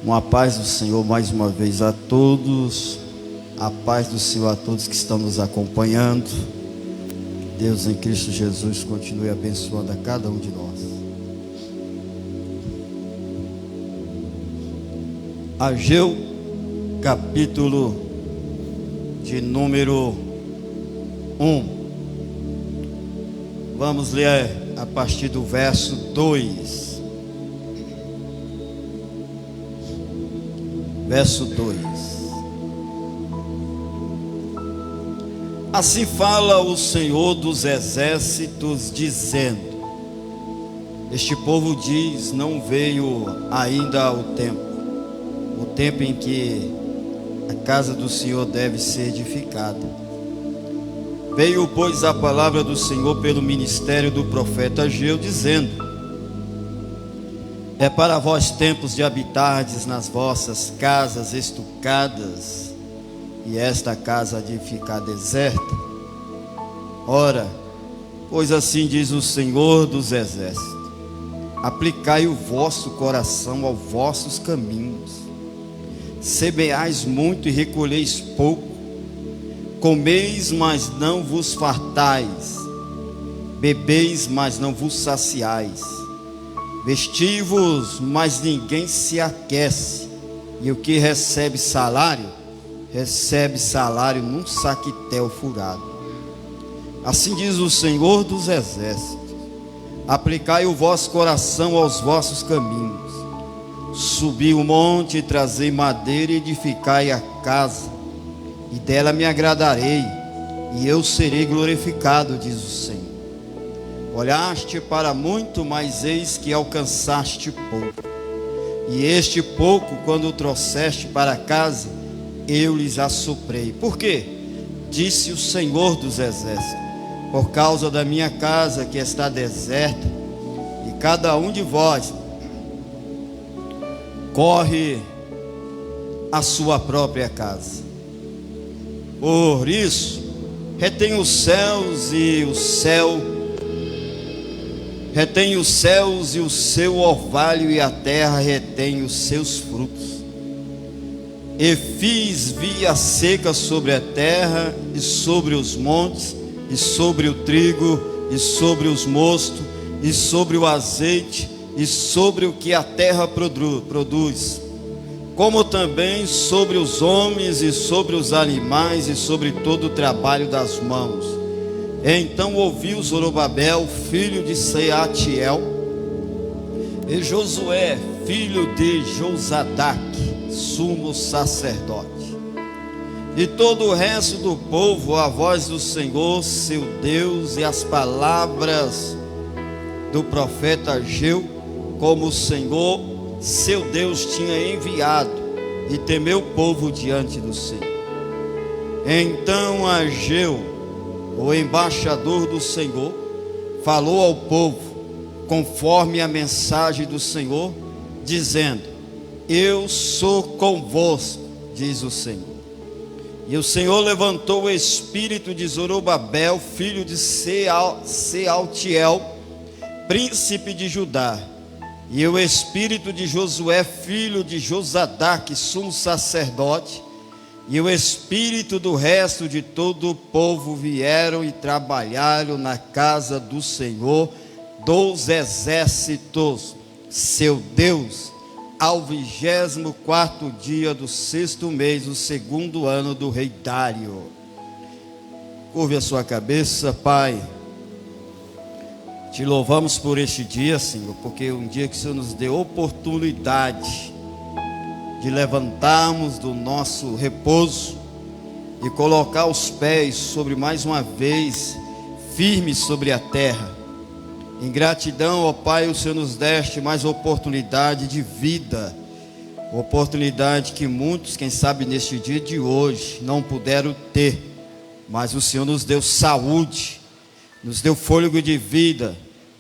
Uma paz do Senhor mais uma vez a todos, a paz do Senhor a todos que estão nos acompanhando. Deus em Cristo Jesus continue abençoando a cada um de nós. Ageu, capítulo de número 1. Vamos ler a partir do verso 2. Verso 2. Assim fala o Senhor dos exércitos, dizendo: este povo diz, não veio ainda o tempo em que a casa do Senhor deve ser edificada. Veio, pois, a palavra do Senhor pelo ministério do profeta Ageu, dizendo: é para vós tempos de habitardes nas vossas casas estucadas, e esta casa de ficar deserta? Ora, pois assim diz o Senhor dos exércitos: aplicai o vosso coração aos vossos caminhos, semeais muito e recolheis pouco, comeis, mas não vos fartais, bebeis, mas não vos saciais, vesti-vos, mas ninguém se aquece, e o que recebe salário num saquitel furado. Assim diz o Senhor dos exércitos: aplicai o vosso coração aos vossos caminhos, subi o monte e trazei madeira e edificai a casa, e dela me agradarei, e eu serei glorificado, diz o Senhor. Olhaste para muito, mas eis que alcançaste pouco, e este pouco, quando o trouxeste para casa, eu lhes assoprei. Por quê? Disse o Senhor dos exércitos: por causa da minha casa que está deserta, e cada um de vós corre a sua própria casa. Por isso, retém os céus e o seu orvalho, e a terra retém os seus frutos. E fiz via seca sobre a terra, e sobre os montes, e sobre o trigo, e sobre os mostos, e sobre o azeite, e sobre o que a terra produz, como também sobre os homens, e sobre os animais, e sobre todo o trabalho das mãos. Então ouviu Zorobabel, filho de Seatiel, e Josué, filho de Josadaque, sumo sacerdote, e todo o resto do povo, a voz do Senhor seu Deus, e as palavras do profeta Ageu, como o Senhor seu Deus tinha enviado, e temeu o povo diante do Senhor. Então Ageu, o embaixador do Senhor, falou ao povo conforme a mensagem do Senhor, dizendo: eu sou convosco, diz o Senhor. E o Senhor levantou o espírito de Zorobabel, filho de Sealtiel, príncipe de Judá, e o espírito de Josué, filho de Josadaque, sumo sacerdote, e o espírito do resto de todo o povo vieram e trabalharam na casa do Senhor dos exércitos, seu Deus, ao 24º dia do 6º mês, do 2º ano do rei Dário. Curve a sua cabeça. Pai, te louvamos por este dia, Senhor, porque é um dia que o Senhor nos deu oportunidade de levantarmos do nosso repouso e colocar os pés sobre, mais uma vez, firmes sobre a terra. Em gratidão, ó Pai, o Senhor nos deste mais oportunidade de vida, oportunidade que muitos, quem sabe neste dia de hoje, não puderam ter, mas o Senhor nos deu saúde, nos deu fôlego de vida,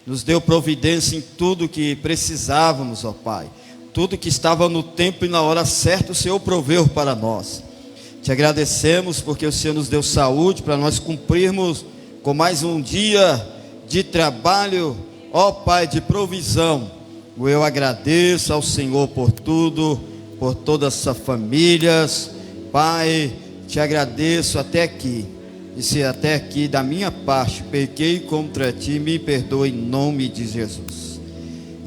nos deu providência em tudo que precisávamos, ó Pai. Tudo que estava no tempo e na hora certa, o Senhor proveu para nós. Te agradecemos porque o Senhor nos deu saúde para nós cumprirmos com mais um dia de trabalho, ó Pai, de provisão. Eu agradeço ao Senhor por tudo, por todas essas famílias. Pai, te agradeço até aqui. E se até aqui da minha parte pequei contra ti, me perdoe em nome de Jesus.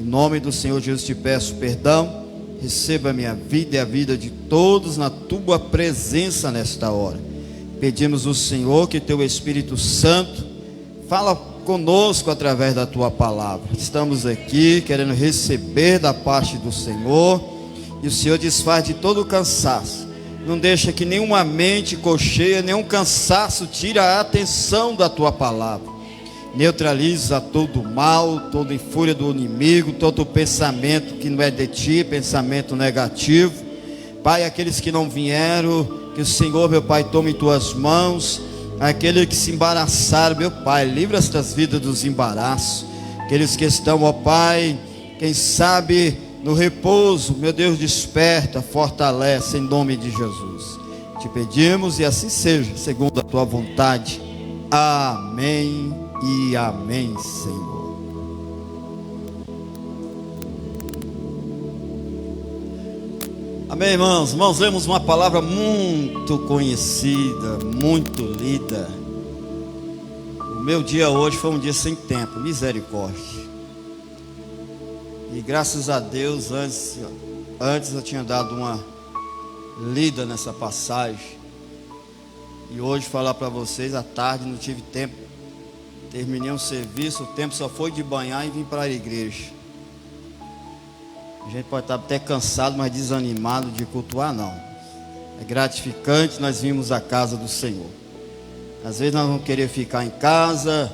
Em nome do Senhor Jesus te peço perdão. Receba a minha vida e a vida de todos na tua presença nesta hora. Pedimos ao Senhor que teu Espírito Santo fala conosco através da tua palavra. Estamos aqui querendo receber da parte do Senhor, e o Senhor desfaz de todo o cansaço. Não deixa que nenhuma mente cocheia, nenhum cansaço tire a atenção da tua palavra. Neutraliza todo o mal, toda infúria do inimigo, todo pensamento que não é de ti, pensamento negativo. Pai, aqueles que não vieram, que o Senhor, meu Pai, tome em tuas mãos. Aqueles que se embaraçaram, meu Pai, livra estas vidas dos embaraços. Aqueles que estão, ó Pai, quem sabe no repouso, meu Deus, desperta, fortalece em nome de Jesus. Te pedimos e assim seja, segundo a tua vontade. Amém e amém, Senhor. Amém, irmãos. Irmãos, lemos uma palavra muito conhecida, muito lida. O meu dia hoje foi um dia sem tempo, misericórdia. E graças a Deus, antes eu tinha dado uma lida nessa passagem. E hoje falar para vocês, à tarde não tive tempo. Terminei um serviço, o tempo só foi de banhar e vim para a igreja. A gente pode estar até cansado, mas desanimado de cultuar, não. É gratificante nós vimos a casa do Senhor. Às vezes nós vamos querer ficar em casa,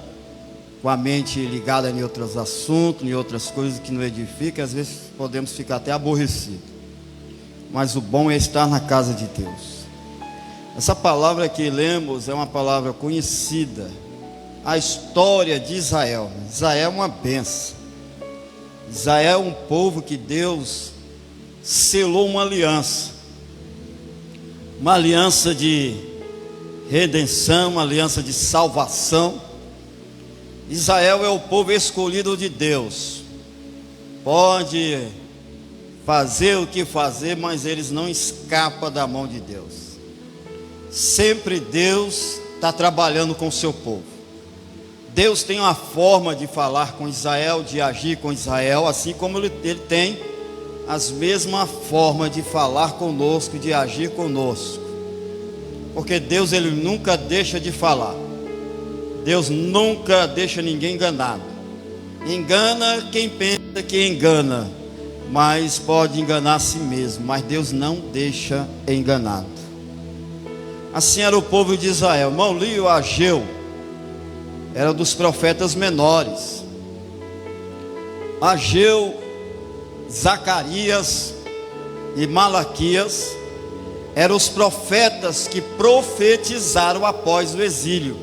com a mente ligada em outros assuntos, em outras coisas que não edificam. Às vezes podemos ficar até aborrecidos. Mas o bom é estar na casa de Deus. Essa palavra que lemos é uma palavra conhecida. A história de Israel. Israel é uma bênção. Israel é um povo que Deus selou uma aliança de redenção, uma aliança de salvação. Israel é o povo escolhido de Deus. Pode fazer o que fazer, mas eles não escapam da mão de Deus. Sempre Deus está trabalhando com o seu povo. Deus tem uma forma de falar com Israel, de agir com Israel, assim como Ele tem as mesmas formas de falar conosco, de agir conosco. Porque Deus, Ele nunca deixa de falar. Deus nunca deixa ninguém enganado. Engana quem pensa que engana, mas pode enganar a si mesmo. Mas Deus não deixa enganado. Assim era o povo de Israel. Irmão, li o Ageu. Era dos profetas menores. Ageu, Zacarias e Malaquias eram os profetas que profetizaram após o exílio.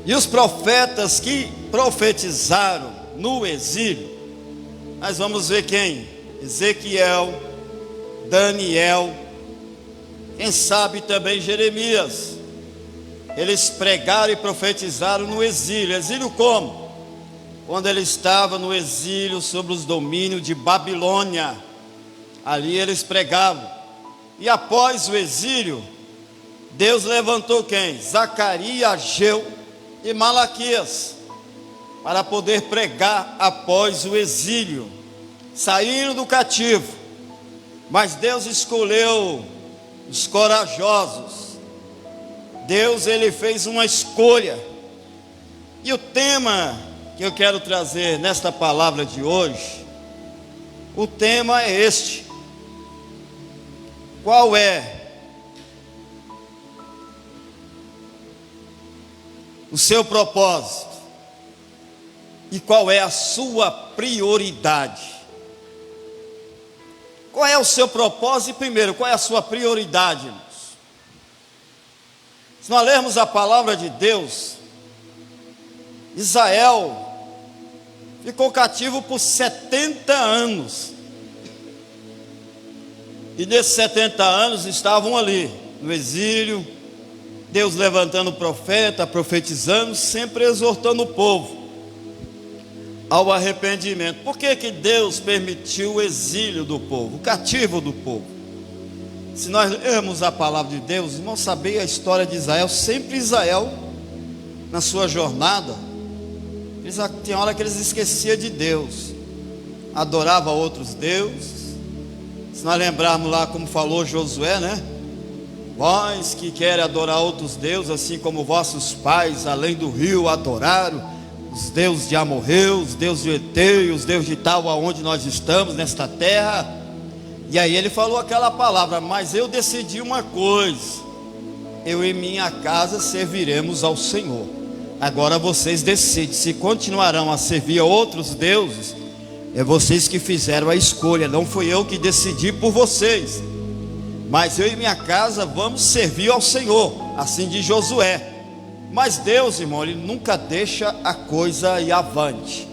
E os profetas que profetizaram no exílio, nós vamos ver quem? Ezequiel, Daniel, quem sabe também Jeremias. Eles pregaram e profetizaram no exílio. Exílio como? Quando ele estava no exílio sobre os domínios de Babilônia. Ali eles pregavam. E após o exílio, Deus levantou quem? Zacarias, Ageu e Malaquias, para poder pregar após o exílio, saindo do cativo. Mas Deus escolheu os corajosos. Deus, Ele fez uma escolha. E o tema que eu quero trazer nesta palavra de hoje, o tema é este: qual é o seu propósito e qual é a sua prioridade? Qual é o seu propósito e, primeiro, qual é a sua prioridade, irmãos? Se nós lermos a palavra de Deus, Israel ficou cativo por 70 anos. E nesses 70 anos estavam ali, no exílio, Deus levantando o profeta, profetizando, sempre exortando o povo. ao arrependimento. Por que que Deus permitiu o exílio do povo, o cativo do povo? Se nós lermos a palavra de Deus, vamos saber a história de Israel. Sempre Israel, na sua jornada, tinha hora que eles esqueciam de Deus, adoravam outros deuses. Se nós lembrarmos lá como falou Josué, né? Vós que querem adorar outros deuses, assim como vossos pais, além do rio, adoraram os deuses de Amorreu, os deuses de Eteu, os deuses de tal, aonde nós estamos, nesta terra. E aí ele falou aquela palavra: mas eu decidi uma coisa, eu e minha casa serviremos ao Senhor. Agora vocês decidem se continuarão a servir a outros deuses. É vocês que fizeram a escolha, não fui eu que decidi por vocês. Mas eu e minha casa vamos servir ao Senhor, assim diz Josué. Mas Deus, irmão, Ele nunca deixa a coisa ir avante.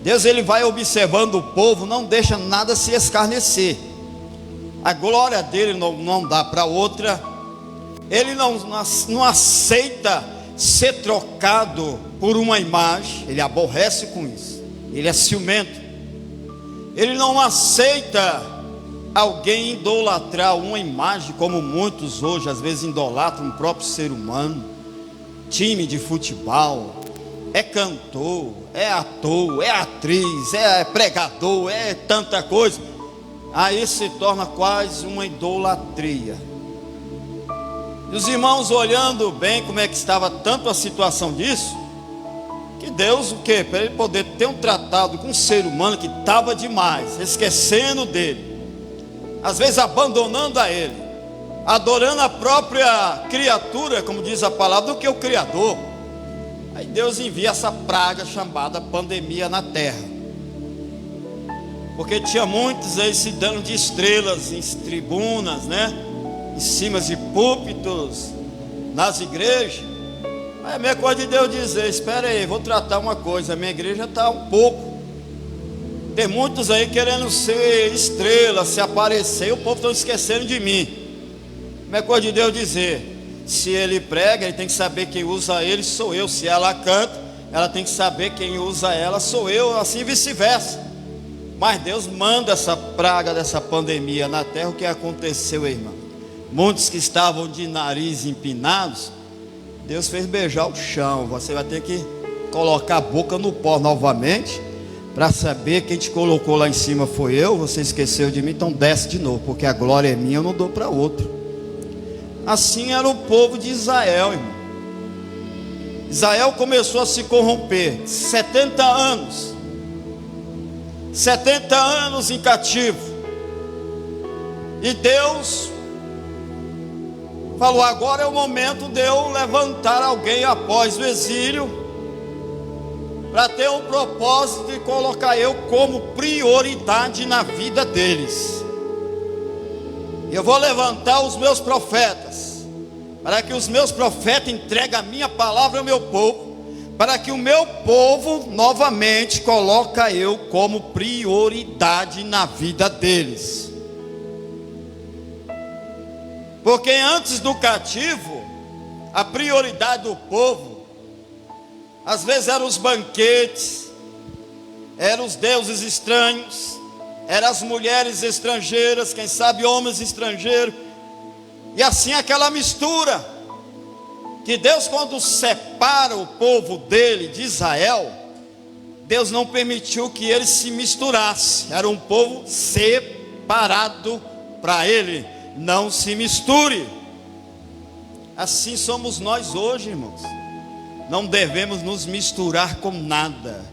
Deus, Ele vai observando o povo, não deixa nada se escarnecer. A glória dele não dá para outra. Ele não aceita ser trocado por uma imagem. Ele aborrece com isso. Ele é ciumento. Ele não aceita alguém idolatrar uma imagem, como muitos hoje às vezes idolatram o próprio ser humano. Time de futebol, é cantor, é ator, é atriz, é pregador, é tanta coisa. Aí se torna quase uma idolatria. E os irmãos olhando bem como é que estava tanto a situação disso, que Deus o quê? Para ele poder ter um tratado com um ser humano que estava demais, esquecendo dele, às vezes abandonando a ele, adorando a própria criatura, como diz a palavra, do que o Criador. Aí Deus envia essa praga chamada pandemia na terra, porque tinha muitos aí se dando de estrelas em tribunas, né? Em cima de púlpitos, nas igrejas. Aí a minha coisa de Deus dizer: espera aí, vou tratar uma coisa, a minha igreja está um pouco. Tem muitos aí querendo ser estrela, se aparecer, e o povo está esquecendo de mim. A minha coisa de Deus dizer: se ele prega, ele tem que saber quem usa ele sou eu. Se ela canta, ela tem que saber quem usa ela sou eu, assim vice-versa. Mas Deus manda essa praga dessa pandemia na terra. O que aconteceu, irmão? Muitos que estavam de nariz empinados, Deus fez beijar o chão. Você vai ter que colocar a boca no pó novamente, para saber quem te colocou lá em cima foi eu. Você esqueceu de mim, então desce de novo, porque a glória é minha, eu não dou para outro. Assim era o povo de Israel, irmão. Israel começou a se corromper. 70 anos 70 anos em cativo. E Deus falou: agora é o momento de eu levantar alguém após o exílio, para ter o propósito de colocar eu como prioridade na vida deles. Eu vou levantar os meus profetas, para que os meus profetas entreguem a minha palavra ao meu povo, para que o meu povo novamente coloque eu como prioridade na vida deles. Porque antes do cativo, a prioridade do povo, às vezes eram os banquetes, eram os deuses estranhos, eram as mulheres estrangeiras, quem sabe homens estrangeiros, e assim aquela mistura, que Deus, quando separa o povo dele, de Israel, Deus não permitiu que eles se misturassem. Era um povo separado para ele, não se misture. Assim somos nós hoje, irmãos. Não devemos nos misturar com nada,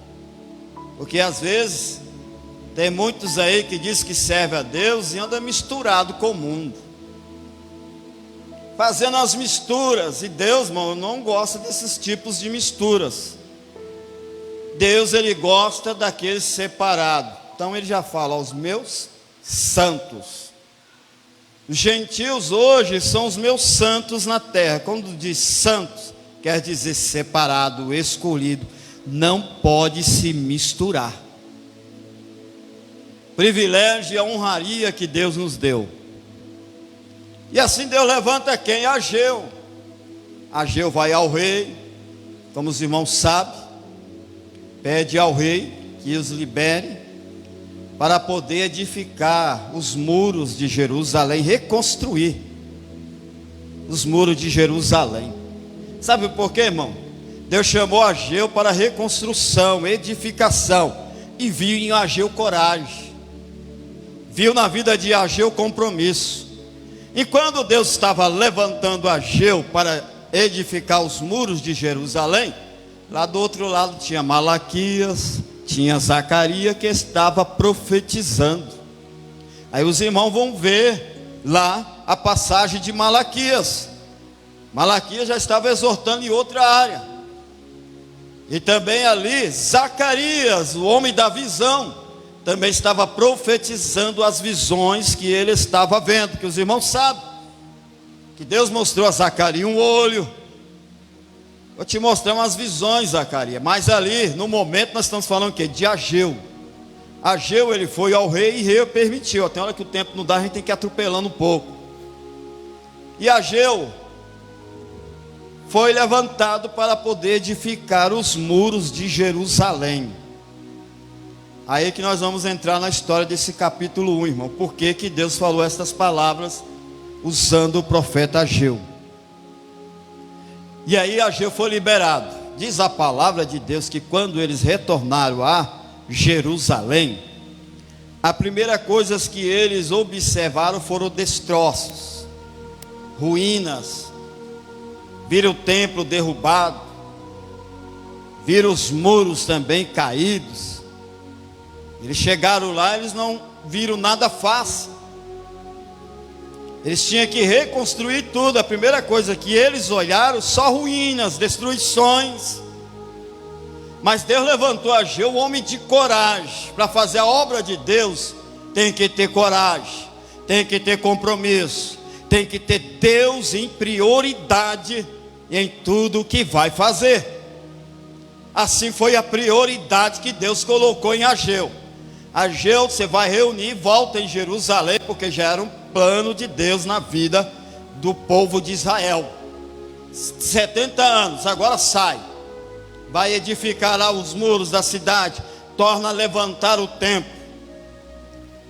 porque às vezes tem muitos aí que diz que serve a Deus e anda misturado com o mundo, fazendo as misturas. E Deus, irmão, não gosta desses tipos de misturas. Deus, Ele gosta daqueles separados. Então Ele já fala: aos meus santos. Os gentios hoje são os meus santos na terra. Quando diz santos, quer dizer separado, escolhido. Não pode se misturar. Privilégio e a honraria que Deus nos deu. E assim Deus levanta quem? Ageu. Ageu vai ao rei, como os irmãos sabem. pede ao rei que os libere para poder edificar os muros de Jerusalém, reconstruir os muros de Jerusalém. Sabe por quê, irmão? Deus chamou Ageu para reconstrução, edificação, e viu em Ageu coragem, viu na vida de Ageu compromisso. E quando Deus estava levantando Ageu para edificar os muros de Jerusalém, lá do outro lado tinha Malaquias, tinha Zacarias que estava profetizando. Aí os irmãos vão ver lá a passagem de Malaquias. Malaquias já estava exortando em outra área. E também ali Zacarias, o homem da visão, também estava profetizando as visões que ele estava vendo, que os irmãos sabem, que Deus mostrou a Zacarias um olho. Vou te mostrar umas visões, Zacarias. Mas ali, no momento, nós estamos falando o quê? De Ageu. Ageu, ele foi ao rei e o rei permitiu. Tem hora que o tempo não dá, a gente tem que ir atropelando um pouco. E Ageu foi levantado para poder edificar os muros de Jerusalém. Aí que nós vamos entrar na história desse capítulo 1, irmão. Por que que Deus falou estas palavras usando o profeta Ageu? E aí Ageu foi liberado. Diz a palavra de Deus que quando eles retornaram a Jerusalém, a primeira coisa que eles observaram foram destroços, ruínas. Viram o templo derrubado, viram os muros também caídos. Eles chegaram lá, eles não viram nada fácil. Eles tinham que reconstruir tudo. A primeira coisa que eles olharam, só ruínas, destruições. Mas Deus levantou Ageu, um homem de coragem. Para fazer a obra de Deus, tem que ter coragem, tem que ter compromisso, tem que ter Deus em prioridade em tudo o que vai fazer. Assim foi a prioridade que Deus colocou em Ageu. Ageu, você vai reunir e volta em Jerusalém, porque já era um plano de Deus na vida do povo de Israel. 70 anos, agora sai, vai edificar lá os muros da cidade, torna a levantar o templo.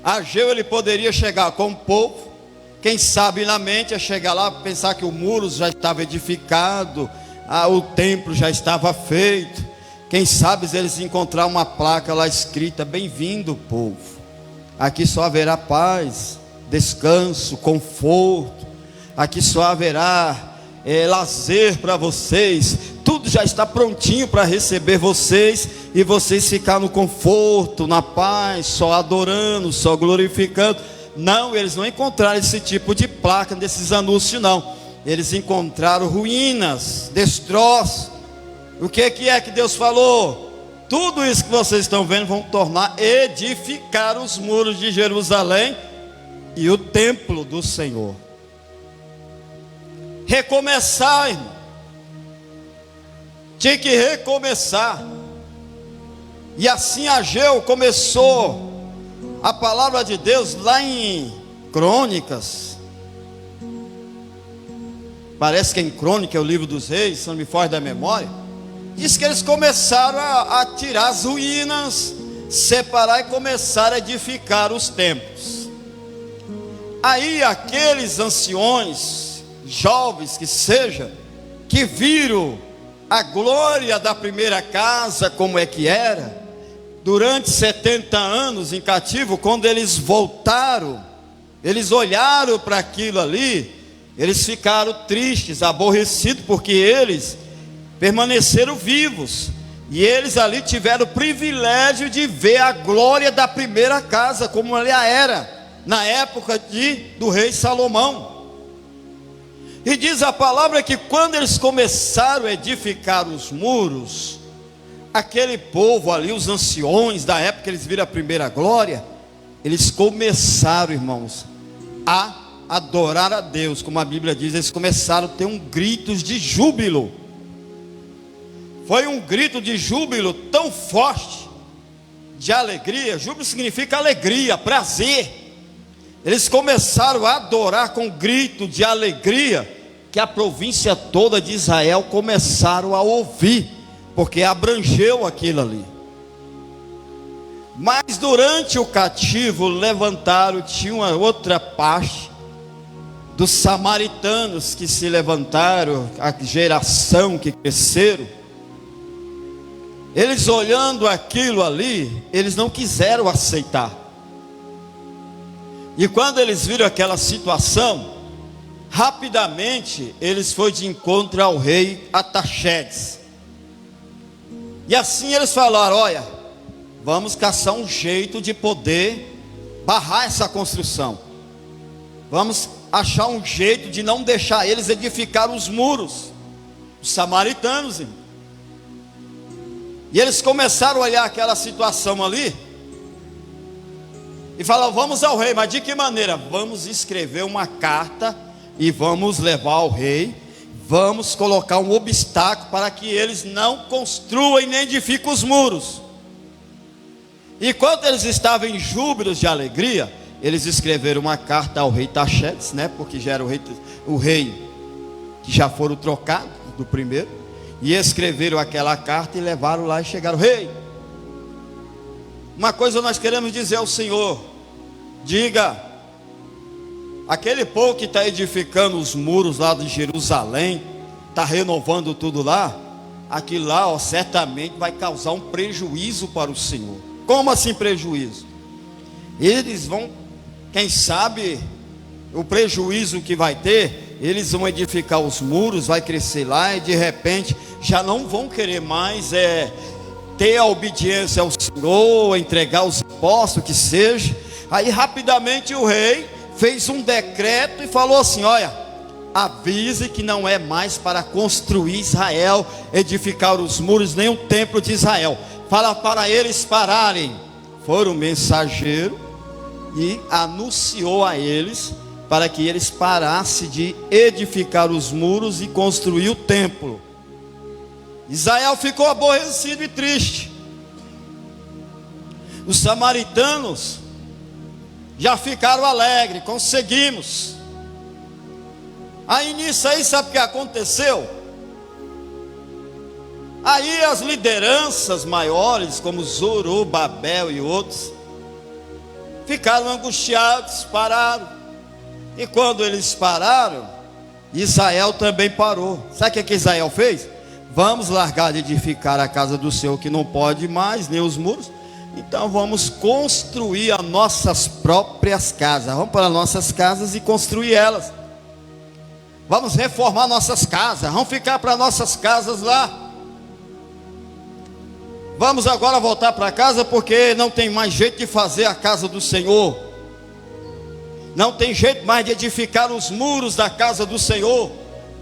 Ageu, ele poderia chegar com o povo, quem sabe na mente é chegar lá, pensar que o muro já estava edificado, o templo já estava feito. Quem sabe eles encontrar uma placa lá escrita: bem-vindo, povo, aqui só haverá paz, descanso, conforto, aqui só haverá lazer para vocês, tudo já está prontinho para receber vocês, e vocês ficar no conforto, na paz, só adorando, só glorificando. Não, eles não encontraram esse tipo de placa desses anúncios, não. Eles encontraram ruínas, destroços. O que é que Deus falou? Tudo isso que vocês estão vendo vão tornar, edificar os muros de Jerusalém e o templo do Senhor. Recomeçar, irmão. Tinha que recomeçar. E assim Ageu começou a palavra de Deus lá em Crônicas. Parece que é em Crônica, é o livro dos reis, se não me foge da memória. Diz que eles começaram a tirar as ruínas, separar e começaram a edificar os templos. Aí aqueles anciões, jovens que seja, que viram a glória da primeira casa, como é que era, durante 70 anos em cativo, quando eles voltaram, eles olharam para aquilo ali, eles ficaram tristes, aborrecidos, porque eles permaneceram vivos, e eles ali tiveram o privilégio de ver a glória da primeira casa, como ela era, na época do rei Salomão. E diz a palavra que quando eles começaram a edificar os muros, aquele povo ali, os anciões da época, eles viram a primeira glória, eles começaram, irmãos, a adorar a Deus, como a Bíblia diz, eles começaram a ter gritos de júbilo. Foi um grito de júbilo tão forte, de alegria. Júbilo significa alegria, prazer. Eles começaram a adorar com grito de alegria, que a província toda de Israel começaram a ouvir, porque abrangeu aquilo ali. Mas durante o cativo levantaram, tinha uma outra parte dos samaritanos que se levantaram, a geração que cresceram. Eles olhando aquilo ali, eles não quiseram aceitar. E quando eles viram aquela situação, rapidamente eles foram de encontro ao rei Artaxerxes. E assim eles falaram: olha, vamos caçar um jeito de poder barrar essa construção. Vamos achar um jeito de não deixar eles edificar os muros, os samaritanos, irmão. E eles começaram a olhar aquela situação ali e falaram: vamos ao rei. Mas de que maneira? Vamos escrever uma carta e vamos levar ao rei. Vamos colocar um obstáculo para que eles não construam e nem edifiquem os muros. E quando eles estavam em júbilos de alegria, eles escreveram uma carta ao rei Artaxerxes, né? Porque já era o rei que já foram trocados do primeiro. E escreveram aquela carta e levaram lá e chegaram: rei, uma coisa nós queremos dizer ao senhor. Diga, aquele povo que está edificando os muros lá de Jerusalém, está renovando tudo lá, aquilo lá, ó, certamente vai causar um prejuízo para o senhor. Como assim prejuízo? Eles vão, quem sabe, o prejuízo que vai ter, eles vão edificar os muros, vai crescer lá e de repente já não vão querer mais ter a obediência ao Senhor, entregar os impostos, que seja. Aí rapidamente o rei fez um decreto e falou assim: olha, avise que não é mais para construir Israel, edificar os muros, nem o templo de Israel. Fala para eles pararem. Foram mensageiro e anunciou a eles para que eles parassem de edificar os muros e construir o templo. Israel ficou aborrecido e triste. Os samaritanos já ficaram alegres: conseguimos. Aí nisso aí, sabe o que aconteceu? Aí as lideranças maiores, como Zorobabel e outros, ficaram angustiados, pararam. E quando eles pararam, Israel também parou. Sabe o que Israel fez? Vamos largar de edificar a casa do Senhor, que não pode mais, nem os muros. Então vamos construir as nossas próprias casas. Vamos para nossas casas e construir elas. Vamos reformar nossas casas. Vamos ficar para nossas casas lá. Vamos agora voltar para casa, porque não tem mais jeito de fazer a casa do Senhor. Não tem jeito mais de edificar os muros da casa do Senhor.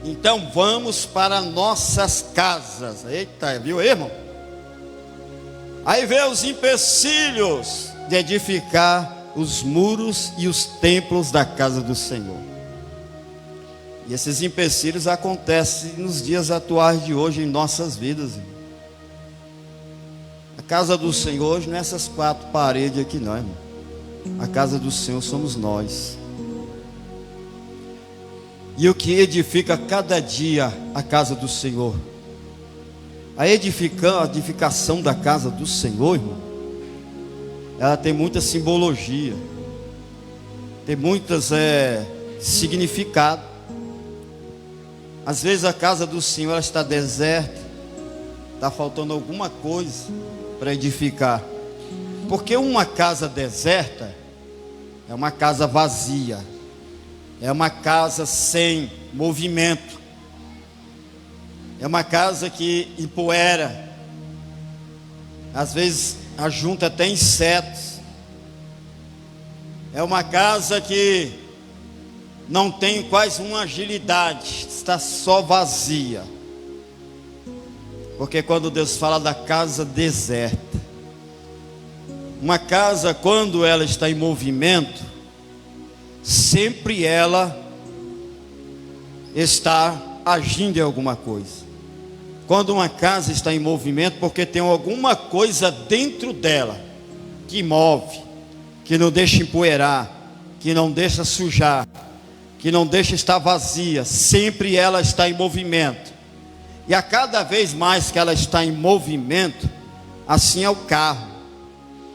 Então vamos para nossas casas. Eita, viu, irmão? Aí vê os empecilhos de edificar os muros e os templos da casa do Senhor. E esses empecilhos acontecem nos dias atuais de hoje em nossas vidas, irmão. A casa do Senhor hoje não é essas quatro paredes aqui não, irmão. A casa do Senhor somos nós. E o que edifica cada dia a casa do Senhor? A edificação da casa do Senhor, irmão, ela tem muita simbologia, tem muitas significado. Às vezes a casa do Senhor está deserta, está faltando alguma coisa para edificar. Porque uma casa deserta é uma casa vazia, é uma casa sem movimento, é uma casa que empoeira, às vezes ajunta até insetos. É uma casa que não tem quase uma agilidade, está só vazia. Porque quando Deus fala da casa deserta, uma casa, quando ela está em movimento, sempre ela está agindo em alguma coisa. Quando uma casa está em movimento, porque tem alguma coisa dentro dela que move, que não deixa empoeirar, que não deixa sujar, que não deixa estar vazia. Sempre ela está em movimento. E a cada vez mais que ela está em movimento, assim é o carro.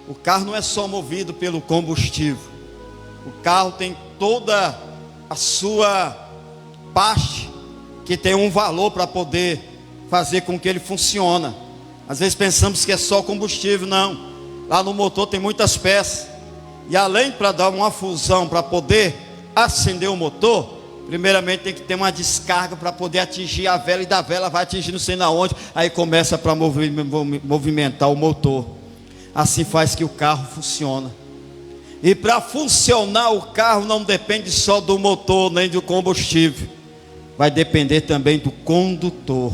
O carro não é só movido pelo combustível. O carro tem toda a sua parte que tem um valor para poder fazer com que ele funcione. Às vezes pensamos que é só combustível, não. Lá no motor tem muitas peças. E além para dar uma fusão, para poder acender o motor, primeiramente tem que ter uma descarga para poder atingir a vela, e da vela vai atingir não sei na onde, aí começa para movimentar o motor. Assim faz que o carro funciona. E para funcionar o carro não depende só do motor nem do combustível, vai depender também do condutor.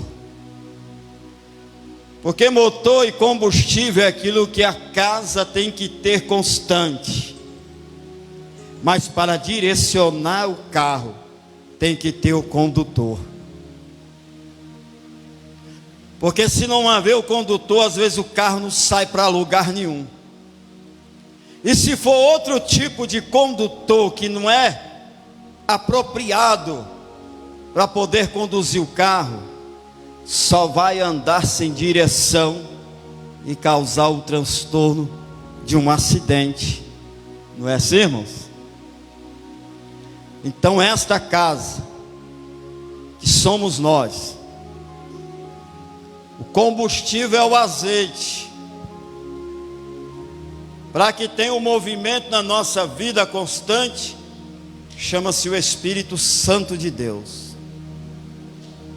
Porque motor e combustível é aquilo que a casa tem que ter constante. Mas para direcionar o carro, tem que ter o condutor. Porque se não haver o condutor, às vezes o carro não sai para lugar nenhum. E se for outro tipo de condutor que não é apropriado para poder conduzir o carro, só vai andar sem direção e causar o transtorno de um acidente. Não é assim, irmãos? Então esta casa, que somos nós, o combustível é o azeite, para que tenha um movimento na nossa vida constante, chama-se o Espírito Santo de Deus.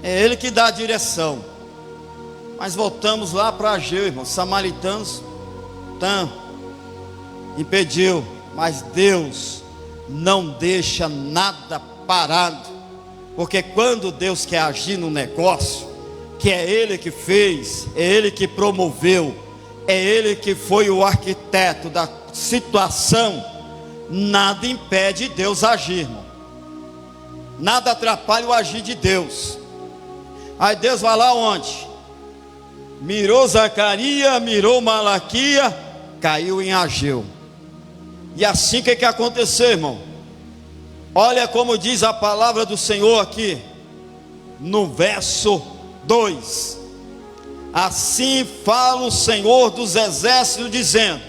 É Ele que dá a direção. Mas voltamos lá para Ageu, irmão. Samaritanos impediu, mas Deus não deixa nada parado. Porque quando Deus quer agir no negócio, que é Ele que fez, é Ele que promoveu, é Ele que foi o arquiteto da situação, nada impede Deus agir, irmão. Nada atrapalha o agir de Deus. Aí Deus vai lá onde? Mirou Zacarias, mirou Malaquias, caiu em Ageu. E assim que aconteceu, irmão? Olha como diz a palavra do Senhor aqui, no verso 2. Assim fala o Senhor dos exércitos, dizendo: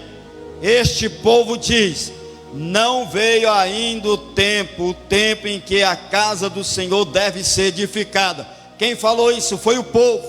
este povo diz, não veio ainda o tempo em que a casa do Senhor deve ser edificada. Quem falou isso foi o povo.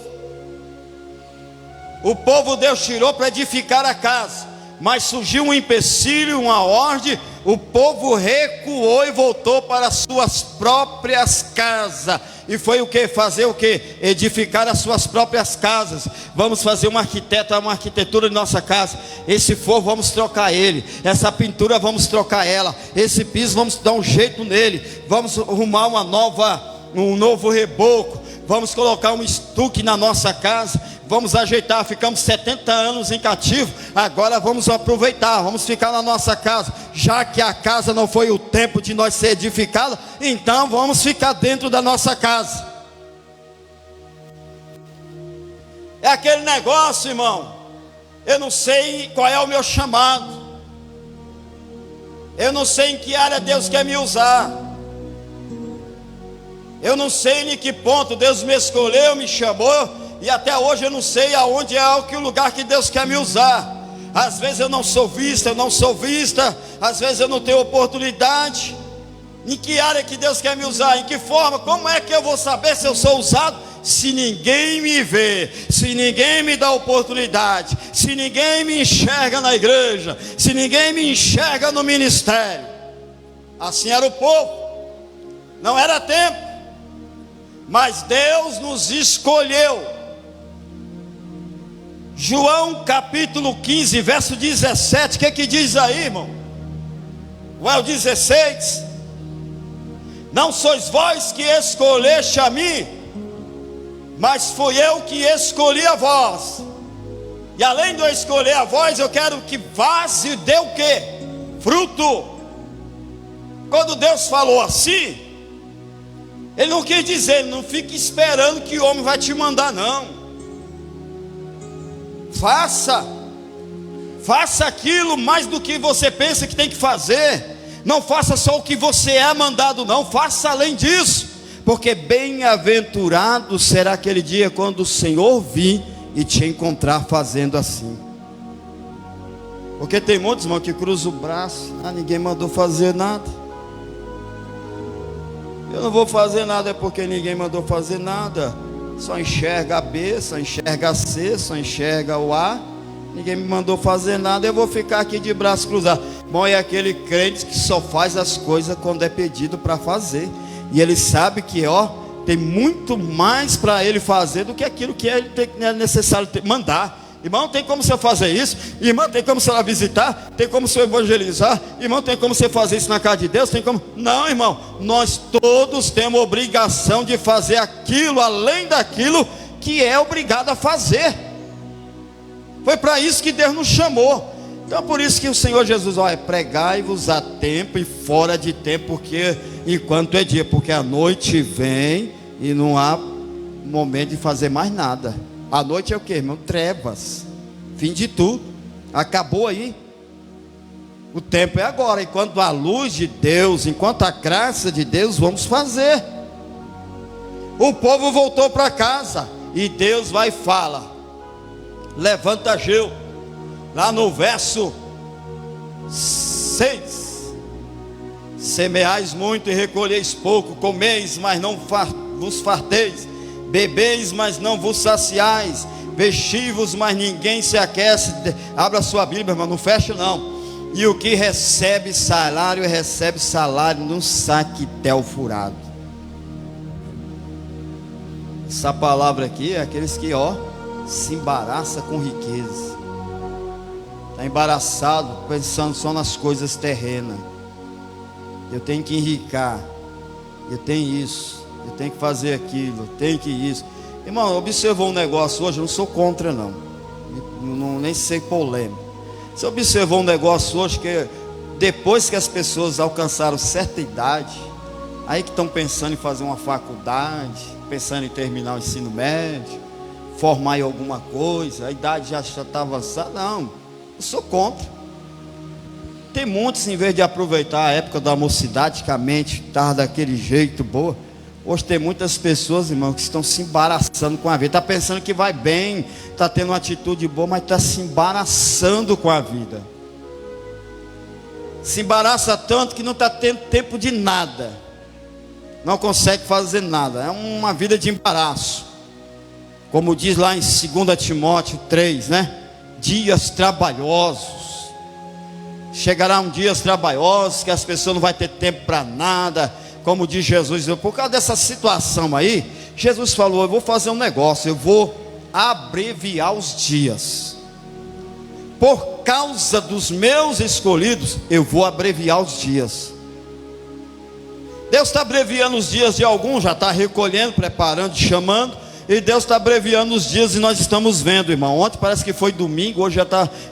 O povo Deus tirou para edificar a casa, mas surgiu um empecilho, uma ordem, o povo recuou e voltou para as suas próprias casas. E foi o que? Fazer o que? Edificar as suas próprias casas. Vamos fazer uma arquitetura de nossa casa. Esse forro vamos trocar ele, essa pintura vamos trocar ela, esse piso vamos dar um jeito nele, vamos arrumar um novo reboco, vamos colocar um estuque na nossa casa, vamos ajeitar. Ficamos 70 anos em cativo, agora vamos aproveitar, vamos ficar na nossa casa. Já que a casa não foi o tempo de nós ser edificada, então vamos ficar dentro da nossa casa. É aquele negócio, irmão. Eu não sei qual é o meu chamado, eu não sei em que área Deus quer me usar, eu não sei em que ponto Deus me escolheu, me chamou, e até hoje eu não sei aonde é o lugar que Deus quer me usar. Às vezes eu não sou vista, às vezes eu não tenho oportunidade. Em que área que Deus quer me usar? Em que forma? Como é que eu vou saber se eu sou usado? Se ninguém me vê, se ninguém me dá oportunidade, se ninguém me enxerga na igreja, se ninguém me enxerga no ministério. Assim era o povo. Não era tempo, mas Deus nos escolheu. João capítulo 15, verso 17, o que diz aí, irmão? Ou é o 16? Não sois vós que escolheste a mim, mas fui eu que escolhi a vós. E além de eu escolher a vós, eu quero que vás e dê o quê? Fruto. Quando Deus falou assim, Ele não quis dizer, não fique esperando que o homem vai te mandar, não. Faça aquilo mais do que você pensa que tem que fazer. Não faça só o que você é mandado, não, faça além disso. Porque bem-aventurado será aquele dia quando o Senhor vir e te encontrar fazendo assim. Porque tem muitos, irmão, que cruzam o braço. Ninguém mandou fazer nada. Eu não vou fazer nada, é porque ninguém mandou fazer nada. Só enxerga a B, só enxerga a C, só enxerga o A. Ninguém me mandou fazer nada, eu vou ficar aqui de braço cruzado. Bom, é aquele crente que só faz as coisas quando é pedido para fazer. E ele sabe que, tem muito mais para ele fazer do que aquilo que é necessário mandar. Irmão, tem como você fazer isso? Irmão, tem como você lá visitar? Tem como você evangelizar? Irmão, tem como você fazer isso na casa de Deus? Tem como? Não, irmão, nós todos temos obrigação de fazer aquilo, além daquilo que é obrigado a fazer. Foi para isso que Deus nos chamou. Então por isso que o Senhor Jesus, pregai-vos a tempo e fora de tempo, porque enquanto é dia, porque a noite vem e não há momento de fazer mais nada. A noite é o que, irmão? Trevas. Fim de tudo. Acabou aí. O tempo é agora. Enquanto a luz de Deus, enquanto a graça de Deus, vamos fazer. O povo voltou para casa. E Deus vai e fala: levanta Ageu. Lá no verso 6. Semeais muito e recolheis pouco. Comeis, mas não vos farteis. Bebeis, mas não vos saciais. Vestivos, mas ninguém se aquece. Abra sua Bíblia, irmão, não fecha não. E o que recebe salário num saquetel furado. Essa palavra aqui é aqueles que se embaraça com riqueza. Está embaraçado pensando só nas coisas terrenas. Eu tenho que enricar. Eu tenho isso. Eu tenho que fazer aquilo. Eu tenho que isso. Irmão, observou um negócio hoje. Eu não sou contra não. Nem sei polêmico. Você observou um negócio hoje que depois que as pessoas alcançaram certa idade, aí que estão pensando em fazer uma faculdade, pensando em terminar o ensino médio, formar em alguma coisa, a idade já está avançada. Não, eu sou contra. Tem muitos, em vez de aproveitar a época da mocidade, que a mente estava daquele jeito boa, hoje tem muitas pessoas, irmão, que estão se embaraçando com a vida. Está pensando que vai bem, está tendo uma atitude boa, mas está se embaraçando com a vida. Se embaraça tanto que não está tendo tempo de nada. Não consegue fazer nada. É uma vida de embaraço. Como diz lá em 2 Timóteo 3, né? Dias trabalhosos. Chegarão dias trabalhosos que as pessoas não vão ter tempo para nada. Como diz Jesus, por causa dessa situação aí, Jesus falou: eu vou fazer um negócio, eu vou abreviar os dias. Por causa dos meus escolhidos, eu vou abreviar os dias. Deus está abreviando os dias de alguns, já está recolhendo, preparando, chamando. E Deus está abreviando os dias e nós estamos vendo, irmão. Ontem parece que foi domingo, hoje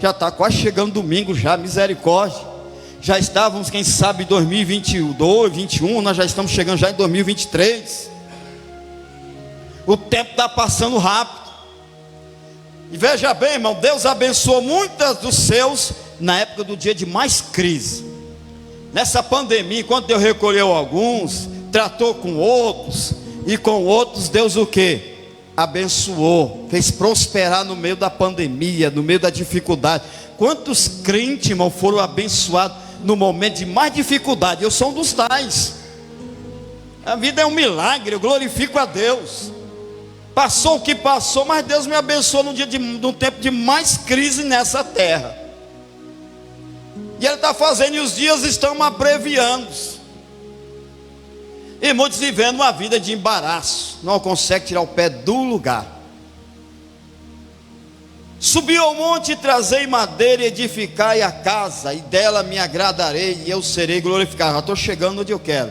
já está quase chegando domingo já, misericórdia. Já estávamos, quem sabe, em 2022, 2021, nós já estamos chegando já em 2023. O tempo está passando rápido. E veja bem, irmão, Deus abençoou muitos dos seus na época do dia de mais crise. Nessa pandemia, enquanto Deus recolheu alguns, tratou com outros, e com outros Deus o quê? Abençoou, fez prosperar no meio da pandemia, no meio da dificuldade. Quantos crentes, irmão, foram abençoados no momento de mais dificuldade? Eu sou um dos tais. A vida é um milagre, eu glorifico a Deus. Passou o que passou, mas Deus me abençoou num tempo de mais crise nessa terra. E Ele está fazendo, e os dias estão abreviando. E muitos vivendo uma vida de embaraço, não conseguem tirar o pé do lugar. Subi ao monte e trazei madeira e edificai a casa, e dela me agradarei e eu serei glorificado. Já estou chegando onde eu quero.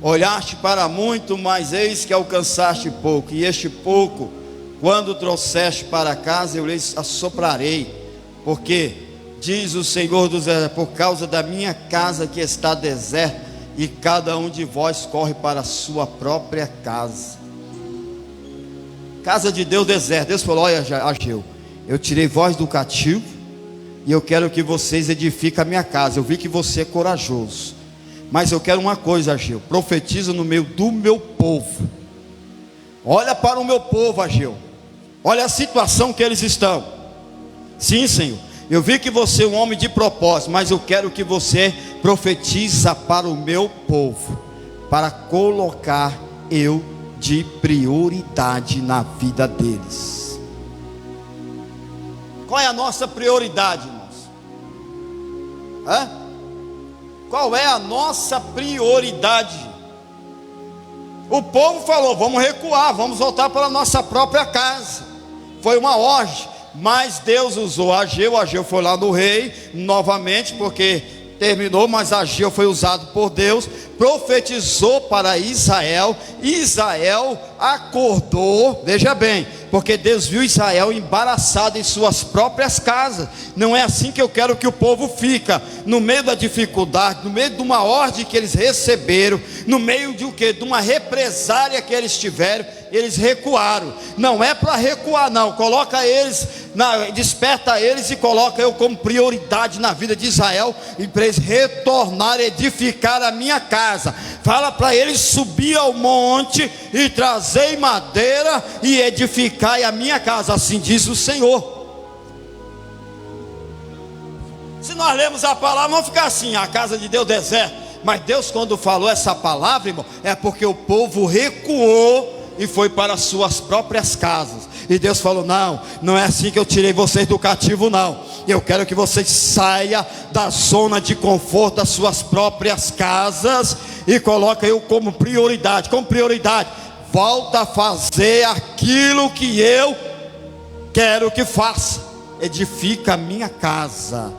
Olhaste para muito, mas eis que alcançaste pouco, e este pouco, quando trouxeste para casa, eu lhes assoprarei, porque diz o Senhor dos Exércitos: por causa da minha casa que está deserta, e cada um de vós corre para a sua própria casa. Casa de Deus deserta. Deus falou: olha, Ageu, eu tirei vós do cativo, e eu quero que vocês edifiquem a minha casa. Eu vi que você é corajoso, mas eu quero uma coisa, Ageu: profetiza no meio do meu povo. Olha para o meu povo, Ageu, olha a situação que eles estão. Sim, Senhor. Eu vi que você é um homem de propósito, mas eu quero que você profetiza para o meu povo, para colocar eu de prioridade na vida deles. Qual é a nossa prioridade, irmãos? Qual é a nossa prioridade? O povo falou: vamos recuar, vamos voltar para a nossa própria casa. Foi uma ordem, mas Deus usou Ageu. Ageu foi lá no rei novamente, porque terminou, mas Ageu foi usado por Deus, profetizou para Israel. Israel acordou, veja bem, porque Deus viu Israel embaraçado em suas próprias casas. Não é assim que eu quero que o povo fica, no meio da dificuldade, no meio de uma ordem que eles receberam, no meio de o quê? De uma represária que eles tiveram, eles recuaram. Não é para recuar não, coloca eles, desperta eles e coloca eu como prioridade na vida de Israel, e para eles retornar, edificar a minha casa. Fala para eles subir ao monte e trazer madeira e edificar a minha casa, assim diz o Senhor. Se nós lemos a palavra, vamos ficar assim: a casa de Deus deserta. Mas Deus, quando falou essa palavra, irmão, é porque o povo recuou e foi para as suas próprias casas. E Deus falou: não é assim que eu tirei vocês do cativo, não. Eu quero que vocês saiam da zona de conforto das suas próprias casas e coloca eu como prioridade. Como prioridade, volta a fazer aquilo que eu quero que faça. Edifica a minha casa,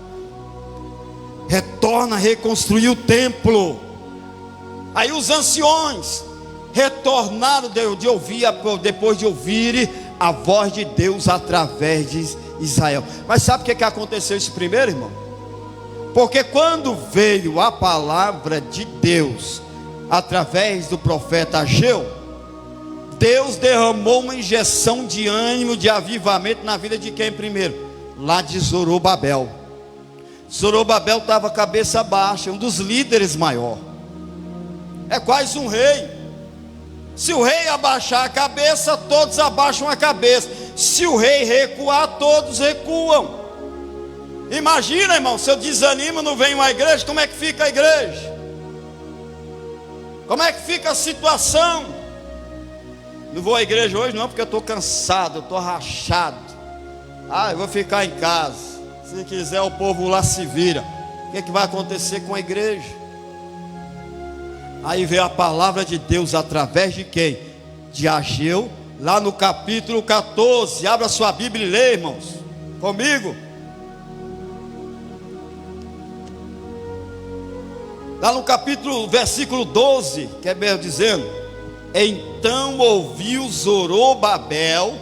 retorna a reconstruir o templo. Aí os anciões retornaram depois de ouvirem a voz de Deus através de Israel. Mas sabe o que aconteceu isso primeiro, irmão? Porque quando veio a palavra de Deus através do profeta Ageu, Deus derramou uma injeção de ânimo, de avivamento na vida de quem primeiro? Lá de Zorobabel. Zorobabel estava cabeça baixa, um dos líderes maior. É quase um rei. Se o rei abaixar a cabeça, todos abaixam a cabeça. Se o rei recuar, todos recuam. Imagina, irmão, se eu desanimo, não venho à igreja, como é que fica a igreja? Como é que fica a situação? Não vou à igreja hoje não, porque eu estou cansado, eu estou rachado. Eu vou ficar em casa. Se quiser, o povo lá se vira. O que vai acontecer com a igreja? Aí veio a palavra de Deus através de quem? De Ageu, lá no capítulo 14. Abra sua Bíblia e lê, irmãos, comigo. Lá no capítulo, versículo 12, que é mesmo dizendo: então ouviu Zorobabel,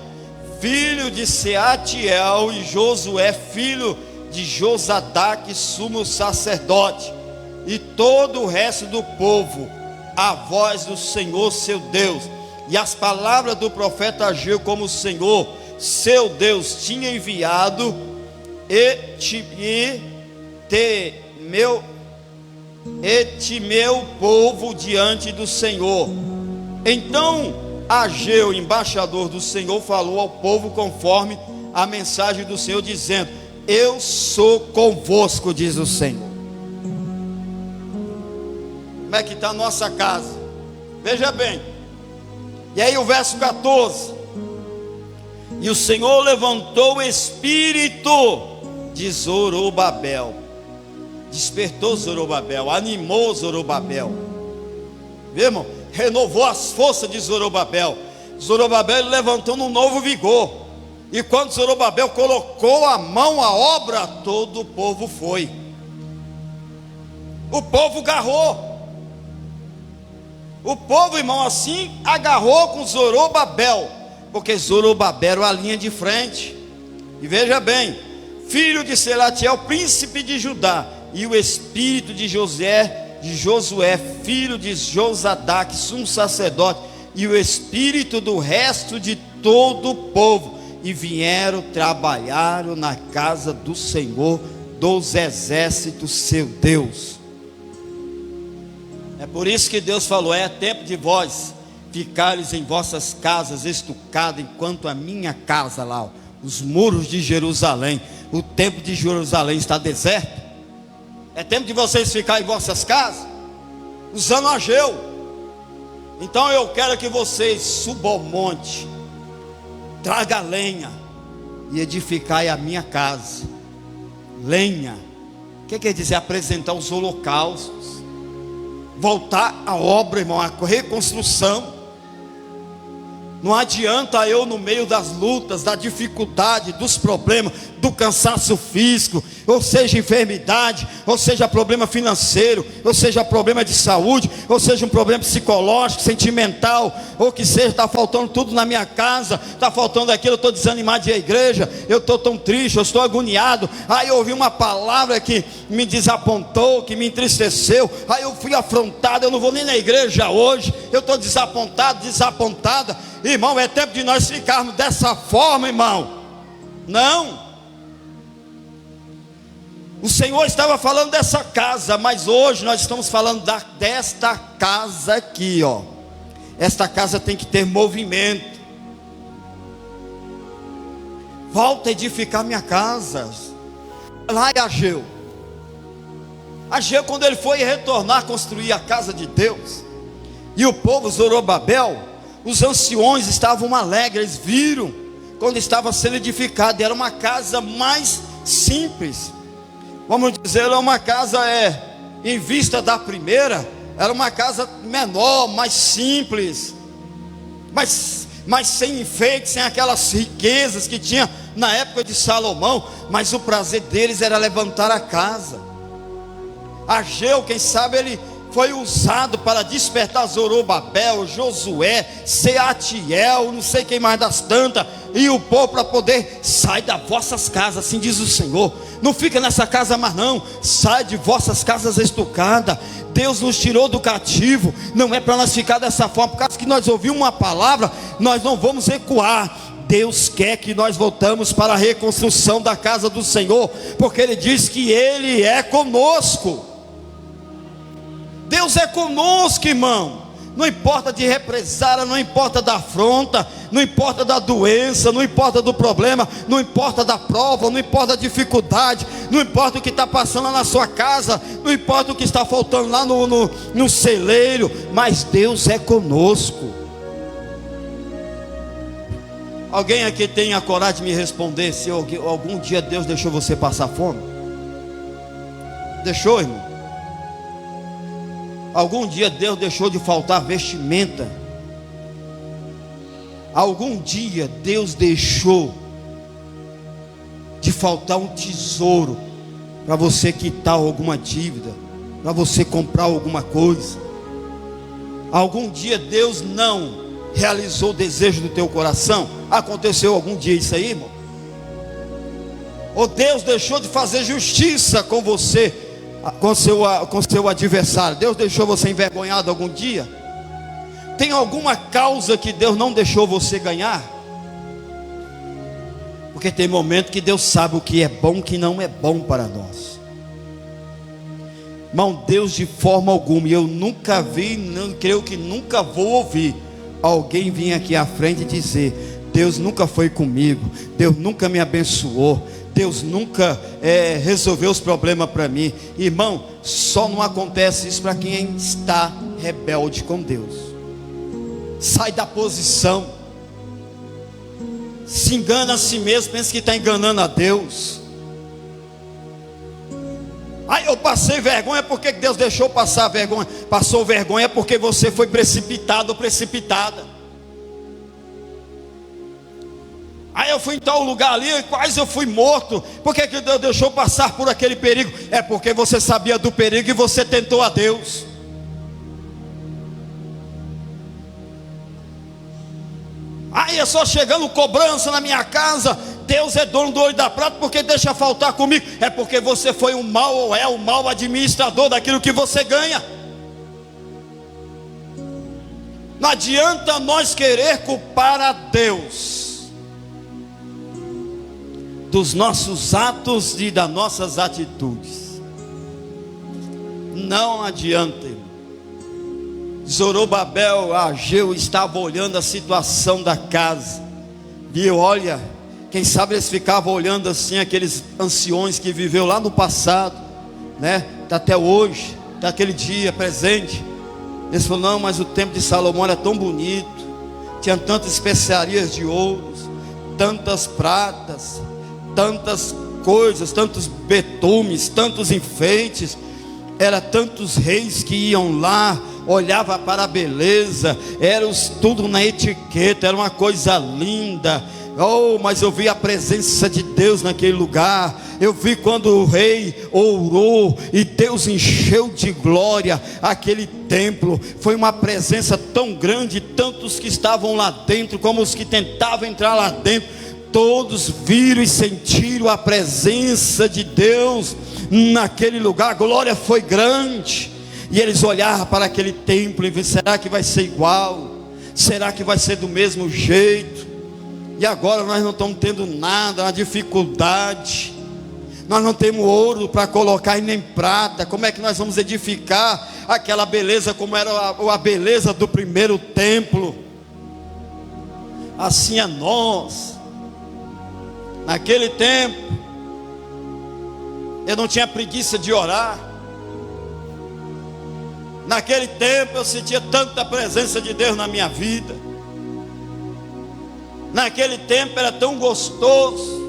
filho de Seatiel, e Josué, filho de Josadaque, sumo sacerdote, e todo o resto do povo, a voz do Senhor seu Deus, e as palavras do profeta Ageu, como o Senhor seu Deus tinha enviado, meu povo diante do Senhor. Então Ageu, embaixador do Senhor, falou ao povo conforme a mensagem do Senhor, dizendo: eu sou convosco, diz o Senhor. Como é que está a nossa casa? Veja bem. E aí o verso 14: e o Senhor levantou o espírito de Zorobabel, despertou Zorobabel, animou Zorobabel, viu, irmão? Renovou as forças de Zorobabel. Zorobabel levantou num novo vigor. E quando Zorobabel colocou a mão à obra, todo o povo foi. O povo agarrou. O povo, irmão, assim agarrou com Zorobabel, porque Zorobabel era a linha de frente. E veja bem: filho de Selatiel, príncipe de Judá, e o espírito de Josué, filho de Josadaque, sumo sacerdote, e o espírito do resto de todo o povo, e vieram, trabalharam na casa do Senhor dos exércitos, seu Deus. É por isso que Deus falou: é tempo de vós ficares em vossas casas estucadas, enquanto a minha casa lá, os muros de Jerusalém. O templo de Jerusalém está deserto. É tempo de vocês ficarem em vossas casas, usando Ageu. Então eu quero que vocês subam ao monte, traga lenha e edificai a minha casa. Lenha, o que quer dizer? Apresentar os holocaustos, voltar à obra, irmão, a reconstrução. Não adianta eu, no meio das lutas, da dificuldade, dos problemas, do cansaço físico, ou seja enfermidade, ou seja problema financeiro, ou seja problema de saúde, ou seja um problema psicológico, sentimental, ou que seja, está faltando tudo na minha casa, está faltando aquilo, eu estou desanimado de ir à igreja, eu estou tão triste, eu estou agoniado. Aí eu ouvi uma palavra que me desapontou, que me entristeceu, aí eu fui afrontado, eu não vou nem na igreja hoje, eu estou desapontado, desapontada. Irmão, é tempo de nós ficarmos dessa forma, irmão. Não. O Senhor estava falando dessa casa, mas hoje nós estamos falando desta casa aqui, ó. Esta casa tem que ter movimento. Volta a edificar minha casa. Lá é Ageu. Ageu, quando ele foi retornar, construir a casa de Deus, e o povo Zorobabel, os anciões estavam alegres, eles viram quando estava sendo edificado. Era uma casa mais simples, vamos dizer, era uma casa em vista da primeira, era uma casa menor, mais simples, mas sem enfeite, sem aquelas riquezas que tinha na época de Salomão. Mas o prazer deles era levantar a casa. Ageu, quem sabe ele foi usado para despertar Zorobabel, Josué, Seatiel, não sei quem mais das tantas, e o povo para poder sair das vossas casas, assim diz o Senhor. Não fica nessa casa mais não, sai de vossas casas estucadas. Deus nos tirou do cativo, não é para nós ficar dessa forma. Por causa que nós ouvimos uma palavra, nós não vamos recuar. Deus quer que nós voltamos para a reconstrução da casa do Senhor, porque Ele diz que Ele é conosco. Deus é conosco, irmão. Não importa de represária, não importa da afronta, não importa da doença, não importa do problema, não importa da prova, não importa da dificuldade, não importa o que está passando na sua casa, não importa o que está faltando lá no celeiro, mas Deus é conosco. Alguém aqui tem a coragem de me responder se algum dia Deus deixou você passar fome? Deixou, irmão? Algum dia Deus deixou de faltar vestimenta? Algum dia Deus deixou de faltar um tesouro para você quitar alguma dívida, para você comprar alguma coisa? Algum dia Deus não realizou o desejo do teu coração? Aconteceu algum dia isso aí, irmão? Ou Deus deixou de fazer justiça com você, com seu adversário? Deus deixou você envergonhado algum dia? Tem alguma causa que Deus não deixou você ganhar? Porque tem momento que Deus sabe o que é bom e o que não é bom para nós. Irmão, Deus de forma alguma, e eu nunca vi, não creio que nunca vou ouvir alguém vir aqui à frente e dizer: Deus nunca foi comigo, Deus nunca me abençoou, Deus nunca resolveu os problemas para mim. Irmão, só não acontece isso para quem está rebelde com Deus. Sai da posição, se engana a si mesmo, pensa que está enganando a Deus. Aí eu passei vergonha, porque Deus deixou passar vergonha? Passou vergonha porque você foi precipitado ou precipitada. Aí eu fui em tal lugar ali e quase eu fui morto. Por que Deus deixou passar por aquele perigo? É porque você sabia do perigo e você tentou a Deus. Aí é só chegando cobrança na minha casa. Deus é dono do ouro e da prata, porque deixa faltar comigo? É porque você foi um mau ou é um mau administrador daquilo que você ganha. Não adianta nós querer culpar a Deus dos nossos atos e das nossas atitudes. Não adianta, irmão. Zorobabel, Ageu estava olhando a situação da casa, e olha, Quem sabe eles ficavam olhando assim, aqueles anciões que viveu lá no passado, né? Até hoje, até aquele dia presente. Eles falaram: não, mas o templo de Salomão era tão bonito, tinha tantas especiarias de ouro, tantas pratas, tantas coisas, tantos betumes, tantos enfeites. Era tantos reis que iam lá, olhava para a beleza, era tudo na etiqueta, era uma coisa linda. Oh, mas eu vi a presença de Deus naquele lugar. Eu vi quando o rei orou e Deus encheu de glória aquele templo. Foi uma presença tão grande, tantos que estavam lá dentro como os que tentavam entrar lá dentro, todos viram e sentiram a presença de Deus naquele lugar. A glória foi grande. E eles olhavam para aquele templo e viram: será que vai ser igual? Será que vai ser do mesmo jeito? E agora nós não estamos tendo nada, uma dificuldade. Nós não temos ouro para colocar e nem prata. Como é que nós vamos edificar aquela beleza como era a beleza do primeiro templo? Assim é nós. Naquele tempo eu não tinha preguiça de orar. Naquele tempo eu sentia tanta presença de Deus na minha vida. Naquele tempo era tão gostoso.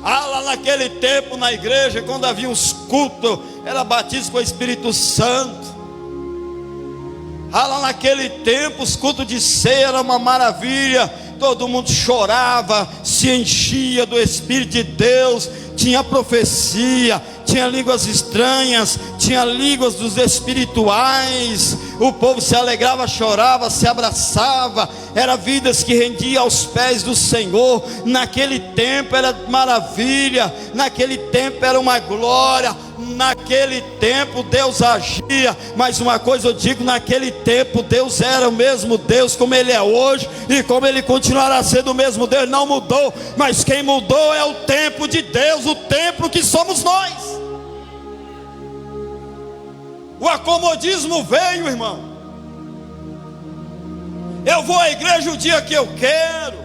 Lá naquele tempo na igreja, quando havia uns cultos, era batismo com o Espírito Santo. Lá naquele tempo os cultos de ceia era uma maravilha. Todo mundo chorava, se enchia do Espírito de Deus. Tinha profecia, tinha línguas estranhas, tinha línguas dos espirituais. O povo se alegrava, chorava, se abraçava. Era vidas que rendiam aos pés do Senhor. Naquele tempo era maravilha, naquele tempo era uma glória. Naquele tempo Deus agia. Mas uma coisa eu digo: naquele tempo Deus era o mesmo Deus como Ele é hoje, e como Ele continuará sendo o mesmo Deus. Não mudou, mas quem mudou é o tempo de Deus, o templo que somos nós. O acomodismo veio, irmão. Eu vou à igreja o dia que eu quero,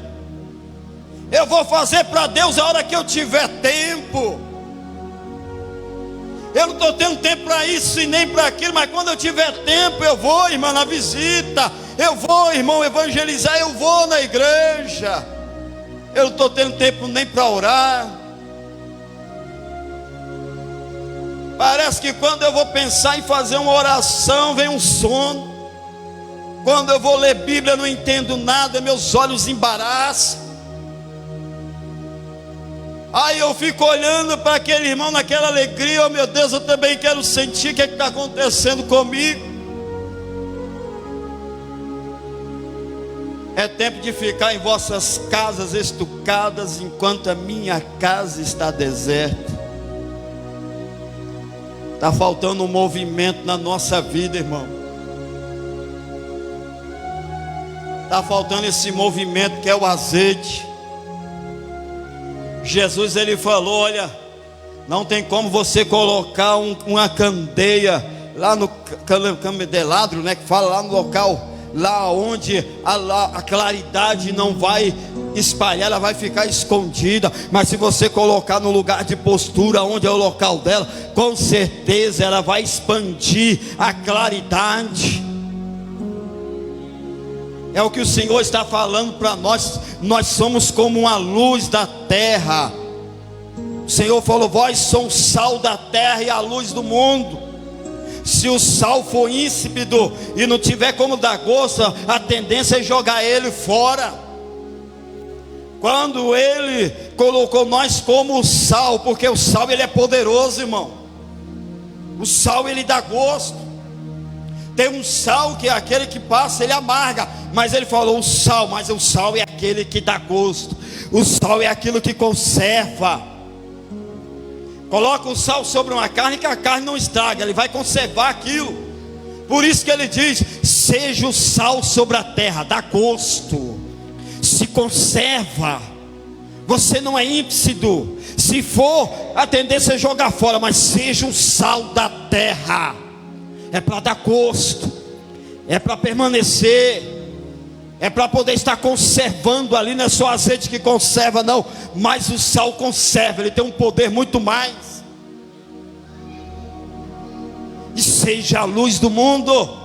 eu vou fazer para Deus a hora que eu tiver tempo. Eu não estou tendo tempo para isso e nem para aquilo, mas quando eu tiver tempo eu vou, irmão, na visita. Eu vou, irmão, evangelizar. Eu vou na igreja. Eu não estou tendo tempo nem para orar. Parece que quando eu vou pensar em fazer uma oração, vem um sono. Quando eu vou ler Bíblia, eu não entendo nada, meus olhos embaraçam. Aí eu fico olhando para aquele irmão naquela alegria. Oh meu Deus, eu também quero sentir o que está acontecendo comigo. É tempo de ficar em vossas casas estucadas, enquanto a minha casa está deserta. Está faltando um movimento na nossa vida, irmão. Está faltando esse movimento que é o azeite. Jesus, ele falou: olha, não tem como você colocar uma candeia lá no candelabro, né, que fala lá no local, lá onde a claridade não vai espalhar, ela vai ficar escondida. Mas se você colocar no lugar de postura, onde é o local dela, com certeza ela vai expandir a claridade. É o que o Senhor está falando para nós. Nós somos como uma luz da terra. O Senhor falou: vós sois o sal da terra e a luz do mundo. Se o sal for insípido e não tiver como dar gosto, a tendência é jogar ele fora. Quando Ele colocou nós como o sal, porque o sal ele é poderoso, irmão. O sal ele dá gosto. Tem um sal que é aquele que passa, ele amarga. Mas ele falou o sal, mas o sal é aquele que dá gosto. O sal é aquilo que conserva. Coloca o sal sobre uma carne que a carne não estraga, ele vai conservar aquilo. Por isso que ele diz: seja o sal sobre a terra, dá gosto, se conserva. Você não é ímpido. Se for, a tendência é jogar fora, mas seja o sal da terra. É para dar gosto, é para permanecer. É para poder estar conservando ali, não é só azeite que conserva não, mas o sal conserva, ele tem um poder muito mais. E seja a luz do mundo.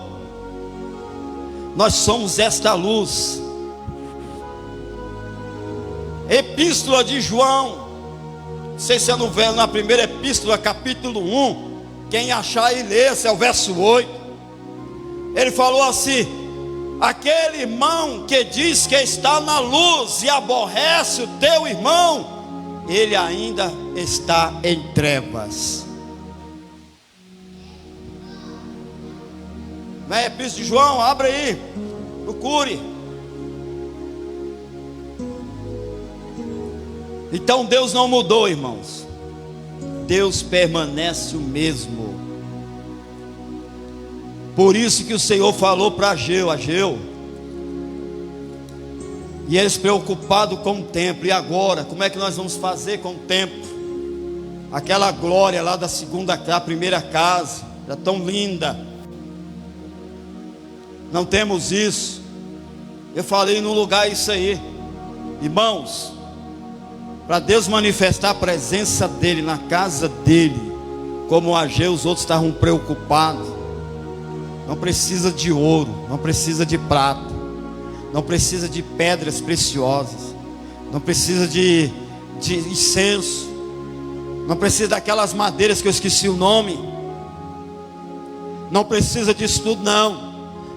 Nós somos esta luz. Epístola de João, não sei se é na primeira epístola, capítulo 1, quem achar e ler, esse é o verso 8. Ele falou assim: aquele irmão que diz que está na luz e aborrece o teu irmão, ele ainda está em trevas. Não é Epístola de João? Abre aí, procure. Então Deus não mudou, irmãos. Deus permanece o mesmo. Por isso que o Senhor falou para Ageu, e eles preocupados com o templo. E agora, como é que nós vamos fazer com o templo? Aquela glória lá da primeira casa, era tão linda. Não temos isso. Eu falei no lugar isso aí, irmãos. Para Deus manifestar a presença dele na casa dele, como Ageu, os outros estavam preocupados. Não precisa de ouro, não precisa de prata, não precisa de pedras preciosas, não precisa de incenso, não precisa daquelas madeiras que eu esqueci o nome, não precisa disso tudo não.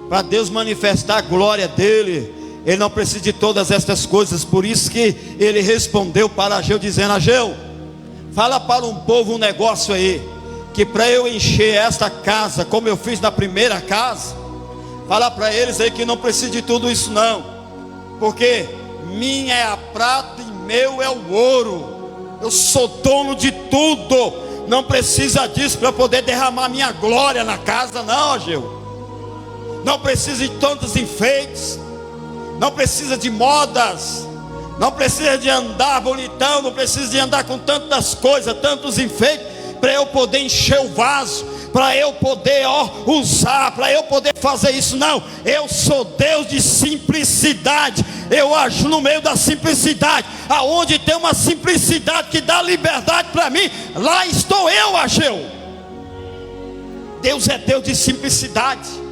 Para Deus manifestar a glória dele, ele não precisa de todas estas coisas. Por isso que ele respondeu para Ageu, dizendo: Ageu, fala para um povo um negócio aí, que para eu encher esta casa, como eu fiz na primeira casa, fala para eles aí que não precisa de tudo isso não, porque minha é a prata e meu é o ouro. Eu sou dono de tudo, não precisa disso para poder derramar minha glória na casa não, Ageu. Não precisa de tantos enfeites, não precisa de modas, não precisa de andar bonitão, não precisa de andar com tantas coisas, tantos enfeites, para eu poder encher o vaso, para eu poder usar, para eu poder fazer isso. Não, eu sou Deus de simplicidade, eu ajo no meio da simplicidade. Aonde tem uma simplicidade que dá liberdade para mim, lá estou eu, Ageu. Deus é Deus de simplicidade.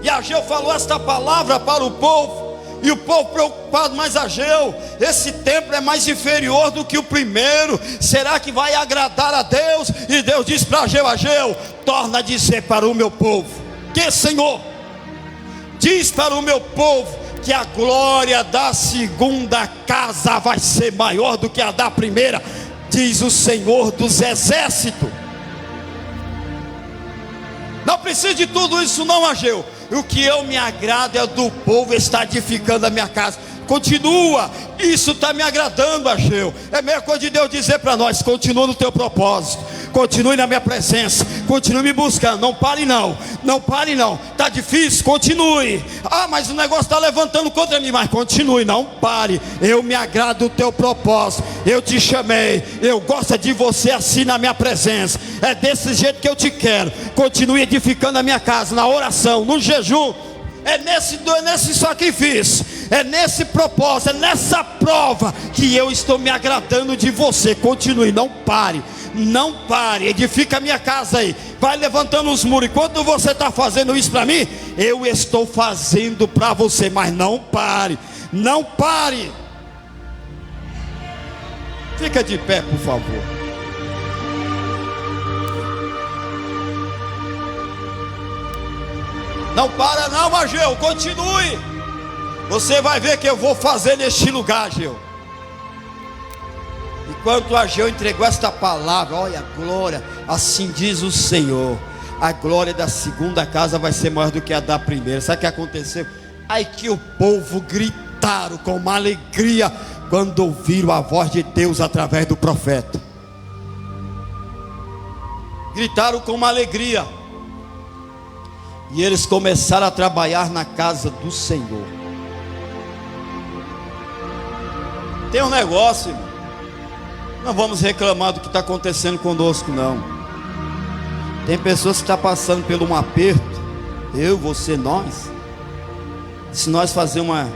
E Ageu falou esta palavra para o povo, e o povo preocupado: mas Ageu, esse templo é mais inferior do que o primeiro, será que vai agradar a Deus? E Deus disse para Ageu: Ageu, torna a dizer para o meu povo, que Senhor, diz para o meu povo, que a glória da segunda casa vai ser maior do que a da primeira, diz o Senhor dos exércitos. Não precisa de tudo isso não, Ageu. O que eu me agrado é do povo estar edificando a minha casa. Continua, isso está me agradando, Ageu. É a mesma coisa de Deus dizer para nós: continua no teu propósito, continue na minha presença, continue me buscando, não pare não, não pare não. Está difícil? Continue. Ah, mas o negócio está levantando contra mim, mas continue, não pare. Eu me agrado do teu propósito, eu te chamei, eu gosto de você assim na minha presença, é desse jeito que eu te quero. Continue edificando a minha casa, na oração, no jejum. É nesse sacrifício, é nesse propósito, é nessa prova que eu estou me agradando de você. Continue, não pare, não pare, edifica a minha casa aí, vai levantando os muros. Enquanto você está fazendo isso para mim, eu estou fazendo para você, mas não pare, não pare. Fica de pé, por favor. Não para não, Ageu, continue. Você vai ver que eu vou fazer neste lugar, Ageu. Enquanto Ageu entregou esta palavra, olha a glória, assim diz o Senhor, a glória da segunda casa vai ser maior do que a da primeira. Sabe o que aconteceu? Aí que o povo gritaram com uma alegria quando ouviram a voz de Deus através do profeta. Gritaram com uma alegria. E eles começaram a trabalhar na casa do Senhor. Tem um negócio, irmão. Não vamos reclamar do que está acontecendo conosco, não. Tem pessoas que estão passando por um aperto. Eu, você, nós. Se nós fazermos uma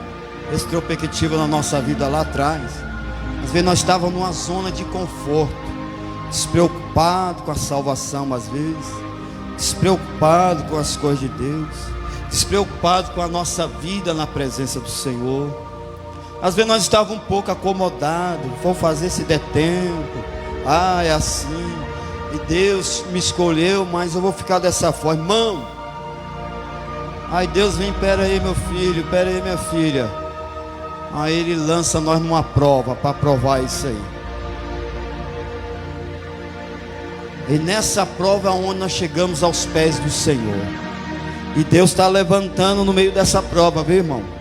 retrospectiva na nossa vida lá atrás, às vezes nós estávamos numa zona de conforto, despreocupado com a salvação, às vezes despreocupado com as coisas de Deus, despreocupado com a nossa vida na presença do Senhor. Às vezes nós estávamos um pouco acomodados, vou fazer se der tempo, é assim, e Deus me escolheu, mas eu vou ficar dessa forma, irmão. Aí Deus vem, pera aí meu filho, pera aí minha filha. Aí Ele lança nós numa prova, para provar isso aí. E nessa prova é onde nós chegamos aos pés do Senhor. E Deus está levantando no meio dessa prova, viu, irmão?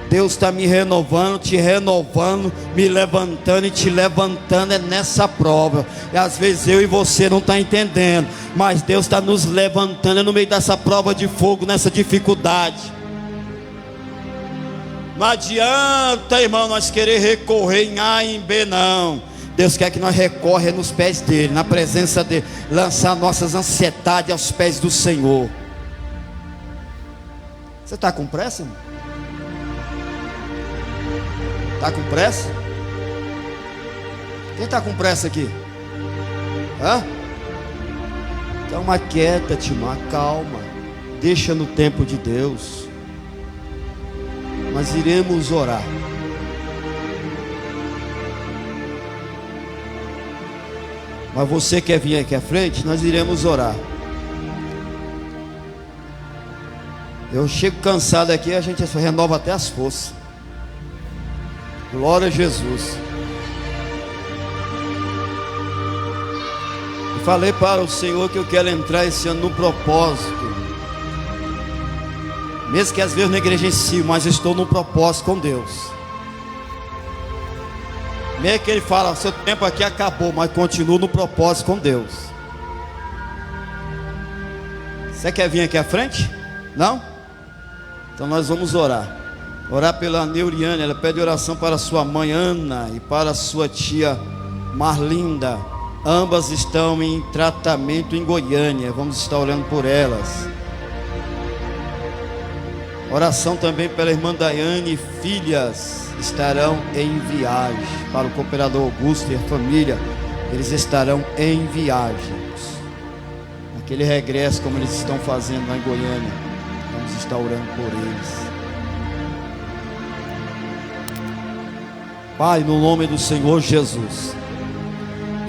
Deus está me renovando, te renovando, me levantando e te levantando, é nessa prova. E às vezes eu e você não está entendendo, mas Deus está nos levantando no meio dessa prova de fogo, nessa dificuldade. Não adianta, irmão, nós querer recorrer em A e em B, não. Deus quer que nós recorra nos pés dEle, na presença dEle, lançar nossas ansiedades aos pés do Senhor. Você está com pressa, irmão? Está com pressa? Quem está com pressa aqui? Então aquieta-te, calma, deixa no tempo de Deus. Nós iremos orar. Mas você quer vir aqui à frente? Nós iremos orar. Eu chego cansado aqui, a gente renova até as forças. Glória a Jesus. E falei para o Senhor que eu quero entrar esse ano no propósito. Mesmo que às vezes negligencio, mas estou no propósito com Deus. Mesmo que Ele fala, seu tempo aqui acabou, mas continuo no propósito com Deus. Você quer vir aqui à frente? Não? Então nós vamos orar. Orar pela Neuriane, ela pede oração para sua mãe Ana e para sua tia Marlinda. Ambas estão em tratamento em Goiânia, vamos estar orando por elas. Oração também pela irmã Daiane, filhas estarão em viagem. Para o cooperador Augusto e a família, eles estarão em viagem. Aquele regresso como eles estão fazendo lá em Goiânia, vamos estar orando por eles. Pai, no nome do Senhor Jesus,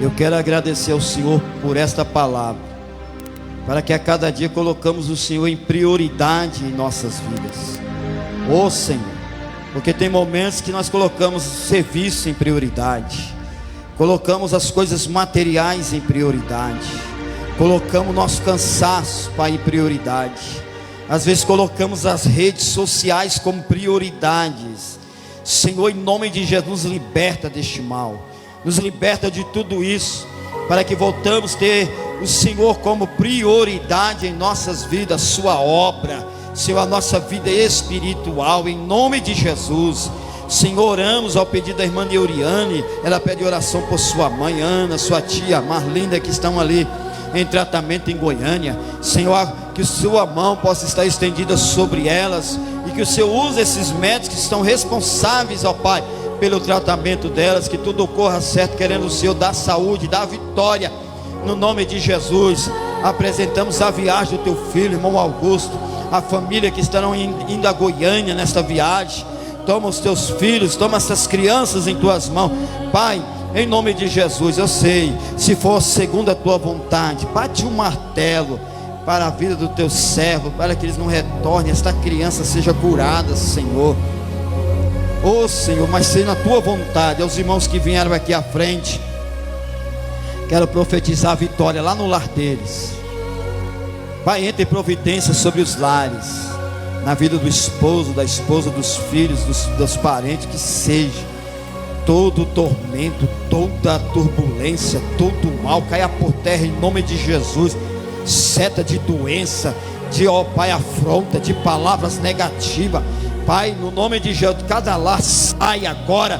eu quero agradecer ao Senhor por esta palavra, para que a cada dia colocamos o Senhor em prioridade em nossas vidas. Ô Senhor, porque tem momentos que nós colocamos o serviço em prioridade, colocamos as coisas materiais em prioridade, colocamos nosso cansaço, Pai, em prioridade. Às vezes colocamos as redes sociais como prioridades. Senhor, em nome de Jesus, nos liberta deste mal, nos liberta de tudo isso, para que voltamos a ter o Senhor como prioridade em nossas vidas, sua obra, Senhor, a nossa vida espiritual, em nome de Jesus. Senhor, oramos ao pedido da irmã Neuriane, ela pede oração por sua mãe Ana, sua tia Marlinda, que estão ali em tratamento em Goiânia. Senhor, que sua mão possa estar estendida sobre elas, e que o Senhor use esses médicos que estão responsáveis, ó Pai, pelo tratamento delas, que tudo ocorra certo, querendo o Senhor dar saúde, dar vitória, no nome de Jesus. Apresentamos a viagem do teu filho, irmão Augusto, a família que estarão indo a Goiânia nesta viagem. Toma os teus filhos, toma essas crianças em tuas mãos, Pai, em nome de Jesus. Eu sei, se for segundo a tua vontade, bate um martelo para a vida do teu servo, para que eles não retornem, esta criança seja curada, Senhor. Oh Senhor, mas seja na tua vontade. Aos irmãos que vieram aqui à frente, quero profetizar a vitória lá no lar deles. Pai, entre providência sobre os lares, na vida do esposo, da esposa, dos filhos, dos parentes, que seja todo tormento, toda turbulência, todo mal caia por terra em nome de Jesus. Seta de doença, de, ó Pai, afronta, de palavras negativas, Pai, no nome de Jesus, cada lar sai agora,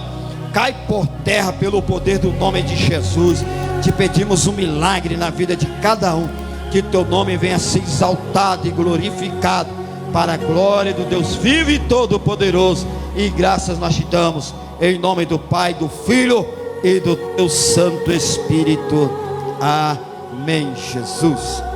cai por terra pelo poder do nome de Jesus. Te pedimos um milagre na vida de cada um, que teu nome venha ser exaltado e glorificado para a glória do Deus vivo e todo-poderoso. E graças nós te damos, em nome do Pai, do Filho e do teu Santo Espírito. Amém, Jesus.